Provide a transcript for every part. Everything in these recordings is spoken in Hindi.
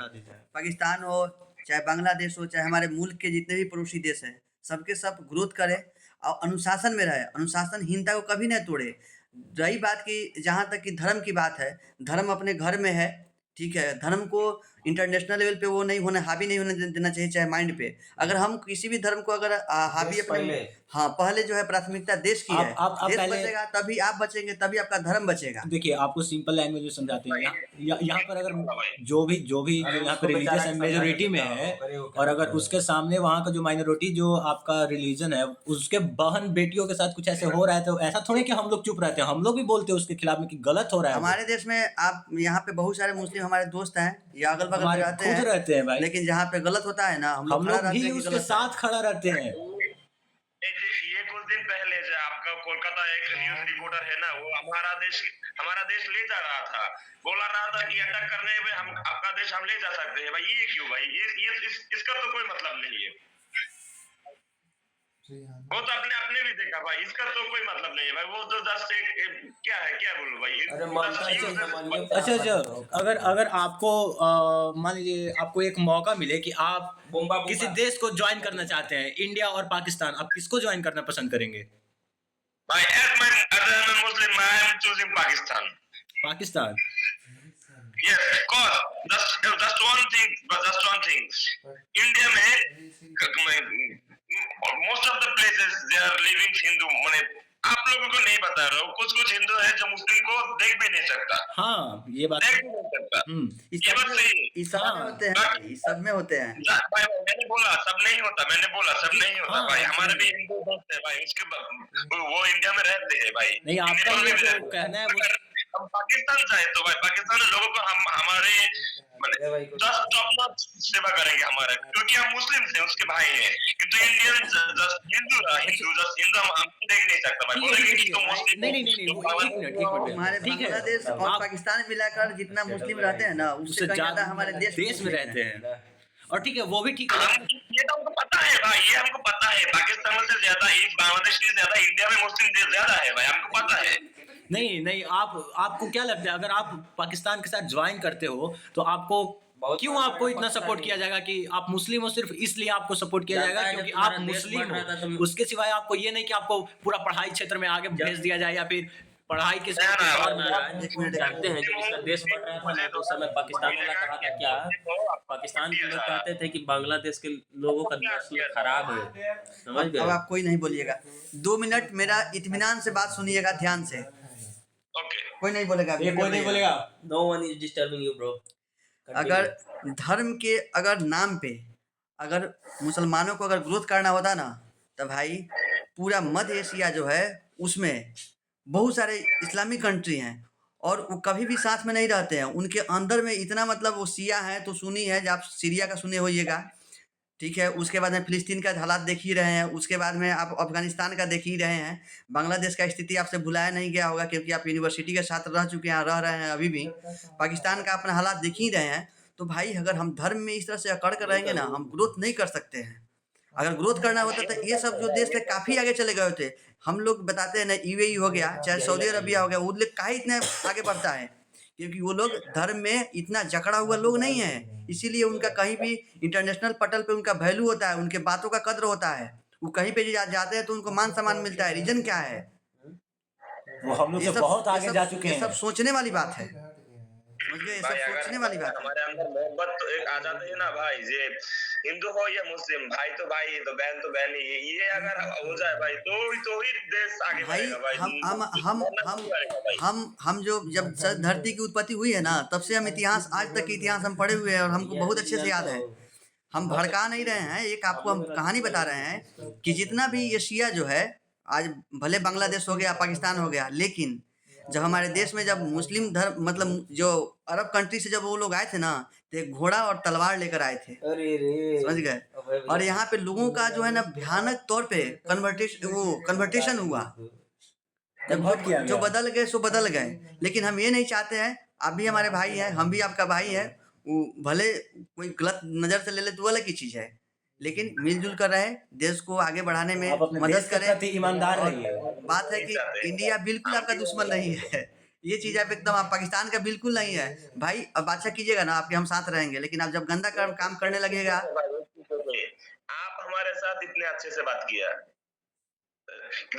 पाकिस्तान हो, चाहे बांग्लादेश हो, चाहे हमारे मुल्क के जितने भी पड़ोसी देश हैं, सबके सब ग्रोथ करे और अनुशासन में रहे, अनुशासनहीनता को कभी नहीं तोड़े। रही बात की जहाँ तक कि धर्म की बात है, धर्म अपने घर में है, ठीक है? धर्म को इंटरनेशनल लेवल पे वो नहीं होना, हावी नहीं होने देना चाहिए, चाहे माइंड पे। अगर हम किसी भी धर्म को अगर हावी देश अपने, पहले। हाँ, पहले जो है प्राथमिकता देश की है। आप देश पहले बचेगा तभी आप बचेंगे, तभी आपका धर्म बचेगा। देखिए, आपको सिंपल लैंग्वेज में समझाते हैं। यहाँ पर अगर भाई जो भी अरे यहाँ उसको पे बेचारा रिलीजियस के मेजोरिटी में समझा के है, बताओ, अरे वो और क्या अगर कर उसके सामने वहाँ का जो माइनॉरिटी जो आपका रिलीजन है, उसके बहन बेटियों के साथ कुछ ऐसे हो रहा है, तो ऐसा थोड़ी कि हम लोग चुप रहते हैं, हम लोग भी बोलते हैं उसके खिलाफ में कि गलत हो रहा है वो। हमारे देश में आप यहाँ पे बहुत सारे मुस्लिम हमारे दोस्त हैं या अगल बगल में हमारे रहते खुद हैं, रहते हैं भाई, लेकिन जहाँ पे गलत होता है ना, हम लोग हम खड़ा लोग रहते भी हैं कि उसके गलत है। साथ खड़ा रहते हैं। ये कुछ दिन पहले जो आपका कोलकाता एक न्यूज रिपोर्टर है ना, वो हमारा देश ले जा रहा था, बोला रहा था कि अटैक करने में हम आपका देश हम ले जा सकते हैं। भाई ये क्यों भाई? इसका तो कोई मतलब नहीं है। वो तो अपने अपने भी देखा भाई, इसका तो कोई मतलब नहीं है भाई। वो तो जस्ट एक क्या है, क्या बोलूं भाई। अरे मानता है मानिए अच्छा, अगर आपको मान लीजिए आपको एक मौका मिले कि आप किसी देश को ज्वाइन करना चाहते हैं, इंडिया और पाकिस्तान, आप किसको ज्वाइन करना पसंद करेंगे? भाई as a Muslim, I am choosing Pakistan. Pakistan? Yes, cause just one thing. India में most of the places they are living Hindu, माने आप लोगों को नहीं बता रहा हूँ, कुछ हिंदू है जो मुस्लिम को देख भी नहीं सकता। हाँ, ये बात देख भी नहीं सकता। इस ये सब बात में सही है। इस सब में होते हैं भाई, इस सब में होते हैं। भाई मैंने बोला सब नहीं होता, मैंने बोला सब नहीं होता हाँ, भाई। हमारे भी हिंदू दोस्त है भाई, वो इंडिया में रहते हैं भाई। नहीं, आपका नेपाल में ये भी जो रहते हैं। कहना है वो अगर हम पाकिस्तान जाए तो भाई पाकिस्तान के लोगों को हम हमारे जस्ट टॉप नॉच सेवा करेंगे हमारा, क्योंकि हम मुस्लिम हैं, उसके भाई हैं। किंतु इंडियन जस्ट हिंदू हम देख नहीं सकता भाई। बोलेंगे कि तुम मुस्लिम नहीं, एक मिनट हमारे ठीक है, बांग्लादेश और आप पाकिस्तान मिलाकर जितना मुस्लिम रहते हैं ना, उससे उससे कहीं ज्यादा ज्यादा हमारे देश में रहते हैं, और ठीक है, वो भी ठीक है। ये तो हमको पता है भाई, ये हमको पता है। पाकिस्तान से ज्यादा बांग्लादेश से ज्यादा इंडिया में मुस्लिम ज्यादा है भाई, हमको पता है। नहीं, आपको क्या लगता है, अगर आप पाकिस्तान के साथ ज्वाइन करते हो तो क्यों आपको इतना सपोर्ट किया जाएगा कि आप मुस्लिम हो? सिर्फ इसलिए आपको सपोर्ट किया जाएगा क्योंकि आप मुस्लिम हो, उसके सिवाय आपको ये नहीं कि आपको पूरा पढ़ाई क्षेत्र में आगे भेज दिया जाए, या फिर पढ़ाई के जानते हैं जब इसका देश बढ़ रहा था ना, तो उस समय पाकिस्तान वाला कहा था क्या, पाकिस्तान के लोग कहते थे कि बांग्लादेश के लोगों का नस्ल खराब है, समझ गए? अब आप कोई नहीं बोलिएगा, 2 मिनट मेरा इत्मीनान से बात सुनिएगा ध्यान से। कोई नहीं बोलेगा, कोई नहीं बोलेगा। No one is disturbing you, bro. अगर धर्म के अगर नाम पे अगर मुसलमानों को अगर ग्रोथ करना होता ना, तो भाई पूरा मध्य एशिया जो है उसमें बहुत सारे इस्लामिक कंट्री हैं और वो कभी भी साथ में नहीं रहते हैं। उनके अंदर में इतना मतलब वो शिया हैं तो सुन्नी है, जब आप सीरिया का सुने होइएगा, ठीक है। उसके बाद में फिलिस्तीन का हालात देख ही रहे हैं, उसके बाद में आप अफगानिस्तान का देख ही रहे हैं। बांग्लादेश का स्थिति आपसे भुलाया नहीं गया होगा क्योंकि आप यूनिवर्सिटी के छात्र रह चुके हैं, रह रहे हैं अभी भी। पाकिस्तान का अपना हालात देख ही रहे हैं। तो भाई अगर हम धर्म में इस तरह से अकड़ कर रहेंगे ना, हम ग्रोथ नहीं कर सकते हैं। अगर ग्रोथ करना होता तो ये सब जो देश थे काफ़ी आगे चले गए होते। हम लोग बताते हैं ना, यूएई हो गया, चाहे सऊदी अरबिया हो गया, वो लोग काहे इतने आगे बढ़ता है? क्योंकि वो लोग धर्म में इतना जकड़ा हुआ लोग नहीं है, इसीलिए उनका कहीं भी इंटरनेशनल पटल पे उनका वैल्यू होता है, उनके बातों का कद्र होता है। वो कहीं पे जाते हैं तो उनको मान सम्मान मिलता है। रीजन क्या है? वो हम लोग से बहुत आगे जा चुके हैं। ये सब सोचने वाली बात है, समझ गए? ये सब सोचने वाली बात है। हमारे अंदर मोहब्बत तो एक आ जाती है ना भाई, ये हिंदू हो या मुस्लिम, भाई तो भाई, तो बहन ही, ये अगर हो जाए भाई तो ही देश आगे बढ़ेगा भाई। हम जो जब धरती की उत्पत्ति हुई है ना, तब से हम इतिहास, आज तक इतिहास हम पढ़े हुए हैं और हमको बहुत अच्छे से याद है। हम भड़का नहीं रहे हैं, एक आपको हम कहानी बता रहे हैं कि जितना भी एशिया जो है, आज भले बांग्लादेश हो गया, पाकिस्तान हो गया, लेकिन जब हमारे देश में जब मुस्लिम धर्म मतलब जो अरब कंट्री से जब वो लोग आए थे ना, तो एक घोड़ा और तलवार लेकर आए थे, समझ गए? और यहाँ पे लोगों का जो है ना भयानक तौर पे कन्वर्टेशन हुआ। जब जो बदल गए सो बदल गए। लेकिन हम ये नहीं चाहते हैं, आप भी हमारे भाई हैं, हम भी आपका भाई हैं। वो भले कोई गलत नज़र से ले ले तो अलग की चीज़ है, लेकिन मिलजुल कर रहे, देश को आगे बढ़ाने में मदद करें। ईमानदार रहिए। बात है कि इंडिया बिल्कुल आपका दुश्मन नहीं है, ये चीज़ आप पाकिस्तान का बिल्कुल नहीं है भाई। अब अच्छा कीजिएगा ना, आपके हम साथ रहेंगे, लेकिन आप जब गंदा काम करने लगेगा। आप हमारे साथ इतने अच्छे से बात किया,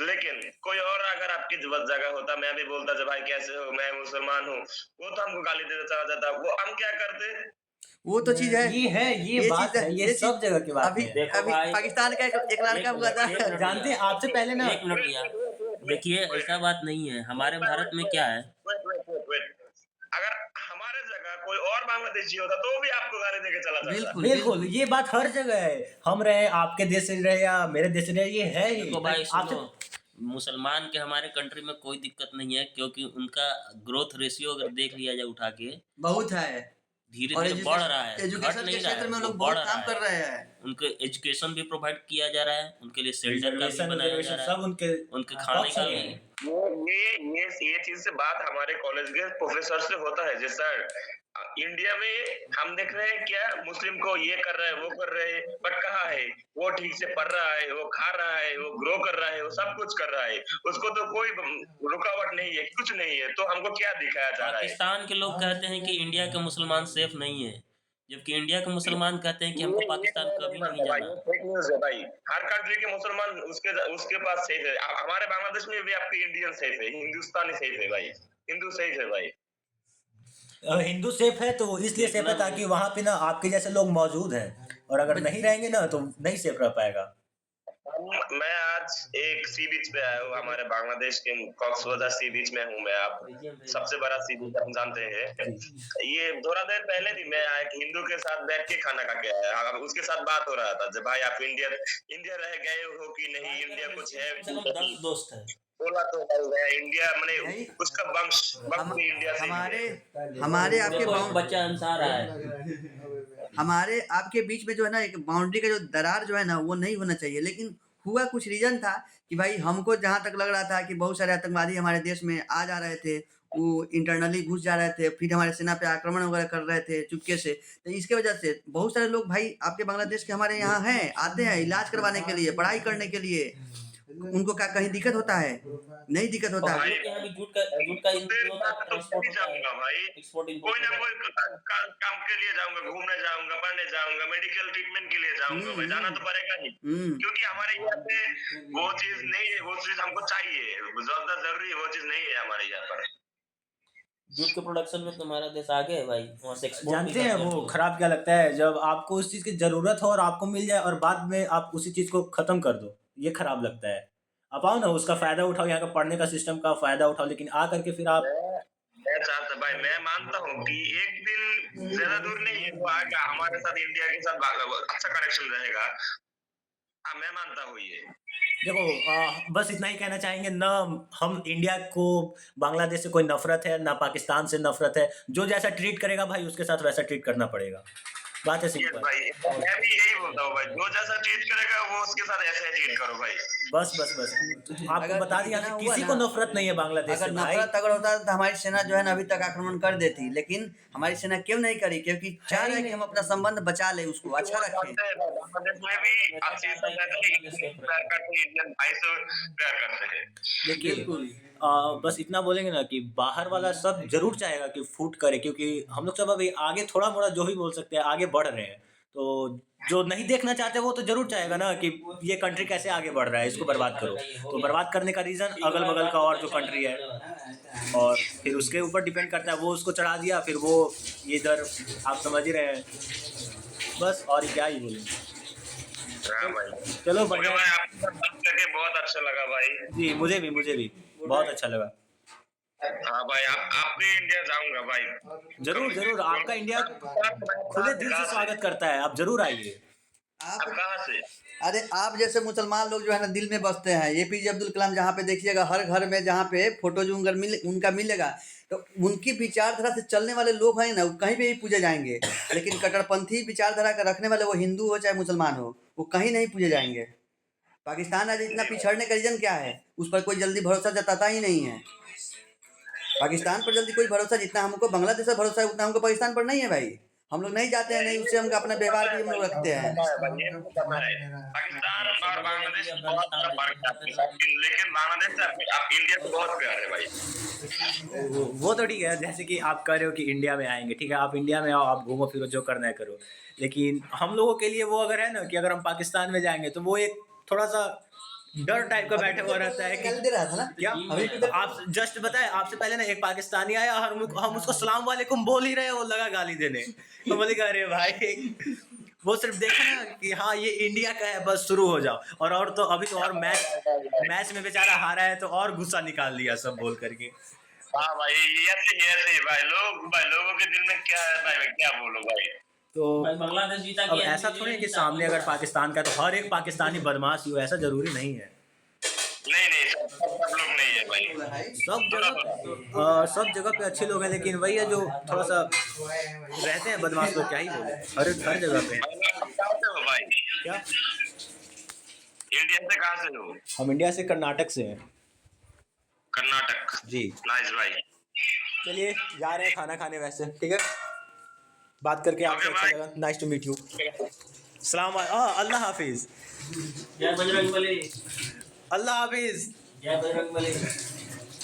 लेकिन कोई और अगर आपकी जगह होता, मैं भी बोलता जब भाई कैसे हो, मैं मुसलमान हूँ, वो तो हमको गाली देता चला जाता। वो हम क्या करते? वो तो चीज़ है, ये बात चीज़ है, ये चीज़ सब जगह की बात अभी है। देखो अभी भाई, पाकिस्तान का एक लड़का हुआ था। एक मिनट जानते हैं, आपसे पहले ना एक मिनट भैया, देखिए ऐसा बात नहीं है। हमारे भारत में क्या है, वेट, अगर हमारे जगह कोई और बांग्लादेशी होता तो भी आपको गाली देके चला जाता। बिल्कुल बिल्कुल, ये बात हर जगह है। हम रहे आपके देश से रहे या मेरे देश से रहे, ये है ही। देखो भाई आपसे सुनो, मुसलमान के हमारे कंट्री में कोई दिक्कत नहीं है, क्योंकि उनका ग्रोथ रेशियो अगर देख लिया जाए उठा के, बहुत है, धीरे और धीरे बढ़ रहा है, घट एजुकेशन के नहीं रहा क्षेत्र है, में वो लोग बढ़ बहुत रहा काम कर है। रहे हैं। उनको एजुकेशन भी प्रोवाइड किया जा रहा है, उनके लिए शेल्टर का भी रिजर्वेशन बनाया जा रिजर्वेशन रहा सब है, उनके उनके खाने का भी। ये चीज से बात हमारे कॉलेज के प्रोफेसर से होता है, जैसा इंडिया में हम देख रहे हैं क्या मुस्लिम को ये कर रहे हैं, वो कर रहे हैं, बट कहाँ है वो? ठीक से पढ़ रहा है, वो खा रहा है, वो ग्रो कर रहा है, वो सब कुछ कर रहा है, उसको तो कोई रुकावट नहीं है, कुछ नहीं है। तो हमको क्या दिखाया जा रहा है? पाकिस्तान के लोग कहते हैं कि इंडिया के मुसलमान सेफ नहीं है, जबकि इंडिया के मुसलमान कहते हैं कि हमको पाकिस्तान कभी नहीं जाना। फेक न्यूज है भाई। हर कंट्री के मुसलमान उसके पास सेफ है। हमारे बांग्लादेश में भी आपके इंडियन सेफ है, हिंदुस्तानी सेफ है भाई, हिंदू सेफ है भाई। हिंदू सेफ है तो इसलिए सेफ है ताकि वहां पे ना आपके जैसे लोग मौजूद हैं, और अगर नहीं रहेंगे ना तो नहीं सेफ रह पाएगा। मैं आज एक सी बीच पे आया हूँ, हमारे बांग्लादेश के कॉक्सबजार सी बीच में हूँ मैं। आप सबसे बड़ा सी बीच हम जानते हैं। ये थोड़ा देर पहले भी मैं आया, एक हिंदू के साथ बैठ के खाना खा के आया, उसके साथ बात हो रहा था जब भाई आप इंडिया रह गए हो कि नहीं, इंडिया कुछ है? 10 दोस्त है। बोला तो इंडिया मैंने उसका वंश भी इंडिया से हमारे आपके देखो एक बच्चा अंसार है, हमारे आपके बीच में जो है ना, एक बाउंड्री का जो दरार जो है ना, वो नहीं होना चाहिए। लेकिन हुआ कुछ रीजन था कि भाई हमको जहाँ तक लग रहा था कि बहुत सारे आतंकवादी हमारे देश में आ जा रहे थे, वो इंटरनली घुस जा रहे थे, फिर हमारे सेना पे आक्रमण वगैरह कर रहे थे चुपके से। तो इसके वजह से बहुत सारे लोग भाई आपके बांग्लादेश के हमारे यहाँ हैं, आते हैं इलाज करवाने के लिए, पढ़ाई करने के लिए। उनको क्या कहीं दिक्कत होता है? नहीं दिक्कत होता है। हम लोग के यहाँ भी जूट का ट्रांसपोर्ट होता है, जाऊंगा भाई, एक्सपोर्ट कोई इम्पोर्ट ना कोई काम के लिए जाऊंगा, घूमने जाऊंगा, पढ़ने जाऊंगा, मेडिकल ट्रीटमेंट के लिए जाऊंगा भाई, जाना तो पड़ेगा ही, क्योंकि हमारे यहाँ पे वो चीज नहीं है, वो चीज हमको चाहिए, ज्यादा जरूरी है, वो चीज नहीं है हमारे यहाँ पर। जूट के प्रोडक्शन में तुम्हारा देश आगे है भाई, वहाँ से एक्सपोर्ट जानते हैं वो खराब क्या लगता है, जब आपको उस चीज की जरूरत हो और आपको मिल जाए और बाद में आप उसी चीज को खत्म कर दो, ये खराब लगता है। आप आओ ना, उसका फायदा उठाओ, यहाँ का पढ़ने का सिस्टम का फायदा उठाओ, लेकिन आ करके फिर आप मैं चाहता भाई, मैं मानता हूँ कि एक दिन ज्यादा दूर नहीं है, वो आएगा हमारे साथ, इंडिया के साथ अच्छा कनेक्शन रहेगा। मैं मानता हूँ ये। देखो बस इतना ही कहना चाहेंगे ना, हम इंडिया को बांग्लादेश से कोई नफरत है ना, पाकिस्तान से नफरत है। जो जैसा ट्रीट करेगा भाई उसके साथ वैसा ट्रीट करना पड़ेगा, बात है सिंपल। भाई मैं भी यही बोलता हूँ भाई, जो जैसा ट्रीट करेगा वो उसके साथ ऐसे ही ट्रीट करो भाई। बस आपको अगर बता दिया इतना ना, हुआ किसी ना, को नफरत नहीं है बांग्लादेश से अगर भाई। नफरत अगर होता तो हमारी सेना जो है ना अभी तक आक्रमण कर देती, लेकिन हमारी सेना क्यों नहीं करी? क्योंकि चाह रहे कि हम अपना संबंध बचा ले, उसको अच्छा रखें। बांग्लादेश में भी अच्छी इंडियन भाई से प्यार करते हैं। देखिए बस इतना बोलेंगे ना कि बाहर वाला सब जरूर चाहेगा कि फूट करे, क्योंकि हम लोग सब अभी आगे थोड़ा मोड़ा जो भी बोल सकते हैं आगे बढ़ रहे हैं। तो जो नहीं देखना चाहते वो तो जरूर चाहेगा ना कि ये कंट्री कैसे आगे बढ़ रहा है, इसको बर्बाद करो। तो बर्बाद करने का रीज़न अगल बगल का और जो कंट्री है, और फिर उसके ऊपर डिपेंड करता है, वो उसको चढ़ा दिया, फिर वो इधर आप समझ ही रहे हैं। बस और क्या ही बोलेंगे। हाँ भाई, चलो ओके बढ़िया। भाई, आपसे बात करके बहुत अच्छा लगा भाई। जी मुझे भी बहुत अच्छा लगा। हाँ भाई, आप भी इंडिया जाऊंगा भाई। जरूर आपका इंडिया खुले दिल से स्वागत करता है, आप जरूर आइए। आप कहाँ से? अरे आप जैसे मुसलमान लोग जो है ना दिल में बसते हैं। एपीजे अब्दुल कलाम जहाँ पे देखिएगा, हर घर में जहाँ पे फोटो जो उनका मिलेगा, तो उनकी विचारधारा से चलने वाले लोग हैं ना, वो कहीं पे भी पूजे जाएंगे। लेकिन कट्टरपंथी विचारधारा का रखने वाले, वो हिंदू हो चाहे मुसलमान हो, वो कहीं नहीं पूजे जाएंगे। पाकिस्तान आज इतना पिछड़ने का रीजन क्या है? उस पर कोई जल्दी भरोसा जताता ही नहीं है। पाकिस्तान पर जल्दी कोई भरोसा, जितना हमको बांग्लादेश पर भरोसा है उतना हमको पाकिस्तान पर नहीं है भाई। हम लोग नहीं जाते हैं, नहीं उससे हम अपना व्यवहार भी हम लोग रखते हैं। पाकिस्तान और बांग्लादेश बहुत बड़ा फर्क है, लेकिन बांग्लादेश से आप इंडिया से बहुत प्यार है भाई। वो तो ठीक है, जैसे कि आप कह रहे हो कि इंडिया में आएंगे, ठीक है, आप इंडिया में आओ, आप घूमो फिरो, जो करना है करो, लेकिन हम लोगों के लिए वो अगर है ना कि अगर हम पाकिस्तान में जाएंगे तो वो एक थोड़ा सा डर टाइप का बैठा हुआ रहता है कि दे रहा था ना क्या आप जस्ट बताए, आपसे पहले ना एक पाकिस्तानी आया, हम उसको सलाम वालेकुम बोल ही रहे, वो लगा गाली देने, तो बोले कि अरे भाई वो सिर्फ देखा ना कि हाँ ये इंडिया का है, बस शुरू हो जाओ, और तो अभी तो और मैच में बेचारा हारा है तो और गुस्सा निकाल दिया सब बोल करके। हाँ भाई, ऐसे भाई लोगों के दिल में क्या है भाई, क्या बोलो भाई। तो भाई बांग्लादेश जीता अब कि ऐसा थोड़ी है कि सामने अगर पाकिस्तान का तो हर एक पाकिस्तानी बदमाश ही हो, ऐसा जरूरी नहीं है। नहीं सब लोग नहीं है भाई। सब जगह पे अच्छे लोग हैं, लेकिन वही है जो थोड़ा सा रहते हैं बदमाश लोग, क्या ही बोले, हर जगह पे। कहाँ से हो भाई? क्या इंडिया से कहाँ से हो? हम इंडिया से कर्नाटक से हैं कर्नाटक। जी। नाइस भाई। चलिए जा रहे हैं खाना खाने, वैसे ठीक है, बात करके आपसे अच्छा लगा, नाइस टू मीट यू, सलाम, अल्लाह हाफिज, जय बजरंगबली, अल्लाह हाफिज, जय बजरंगबली,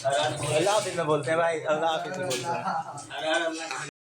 अल्लाह हाफिज में बोलते हैं भाई, अल्लाह हाफिज में बोलते हैं। हर हर अल्लाह।